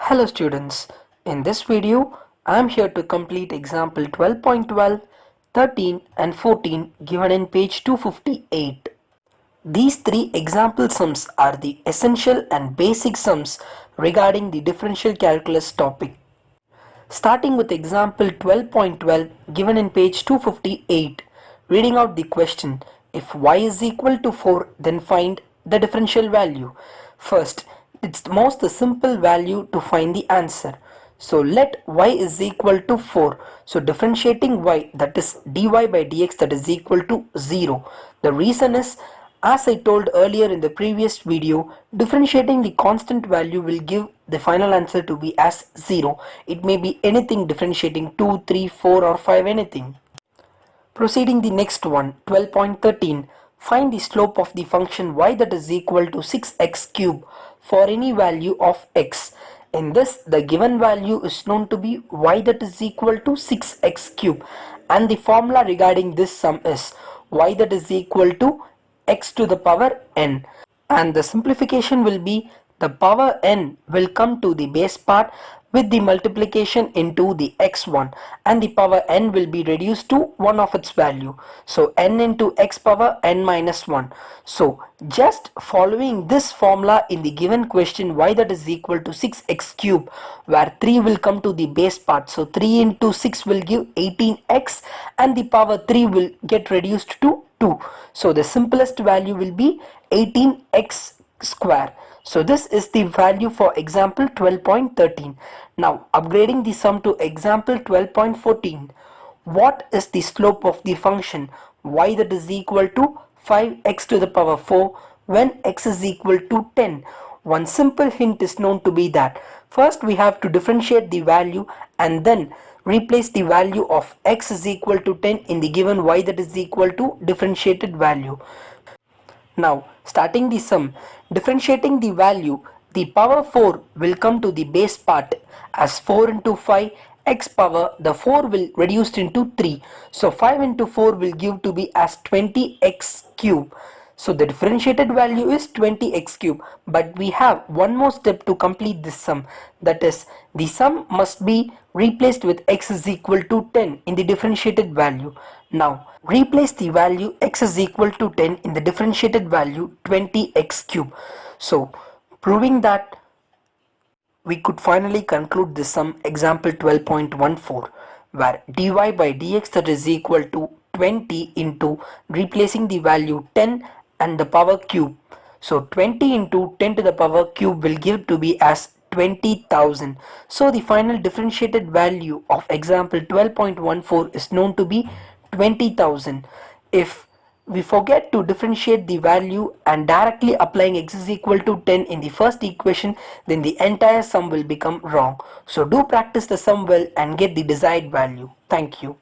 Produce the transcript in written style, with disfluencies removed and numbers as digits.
Hello students, in this video I am here to complete example 12.12, 13 and 14 given in page 258. These three example sums are the essential and basic sums regarding the differential calculus topic. Starting with example 12.12 given in page 258, reading out the question, if y is equal to 4 then find the differential value. First, it's the most simple value to find the answer. So let y is equal to 4. So differentiating y, that is dy by dx, that is equal to 0. The reason is, as I told earlier in the previous video, differentiating the constant value will give the final answer to be as 0. It may be anything differentiating 2, 3, 4 or 5, anything. Proceeding the next one, 12.13. Find the slope of the function y that is equal to 6x cube for any value of x. In this, the given value is known to be y that is equal to 6x cube, and the formula regarding this sum is y that is equal to x to the power n, and the simplification will be the power n will come to the base part with the multiplication into the x1, and the power n will be reduced to one of its value, so n into x power n minus 1. So just following this formula in the given question, y that is equal to 6x cube, where 3 will come to the base part, so 3 into 6 will give 18x, and the power 3 will get reduced to 2, so the simplest value will be 18x square. So this is the value for example 12.13. Now upgrading the sum to example 12.14. What is the slope of the function y that is equal to 5x to the power 4 when x is equal to 10? One simple hint is known to be that first we have to differentiate the value and then replace the value of x is equal to 10 in the given y that is equal to differentiated value. Now starting the sum, differentiating the value, the power 4 will come to the base part as 4 into 5 x power, the 4 will reduced into 3, so 5 into 4 will give to be as 20x cube. So the differentiated value is 20x cube, but we have one more step to complete this sum, that is the sum must be replaced with x is equal to 10 in the differentiated value. Now replace the value x is equal to 10 in the differentiated value 20x cube. So proving that, we could finally conclude this sum example 12.14, where dy by dx that is equal to 20 into replacing the value 10 and the power cube. So 20 into 10 to the power cube will give to be as 20,000. So the final differentiated value of example 12.14 is known to be 20,000. If we forget to differentiate the value and directly applying x is equal to 10 in the first equation, then the entire sum will become wrong. So do practice the sum well and get the desired value. Thank you.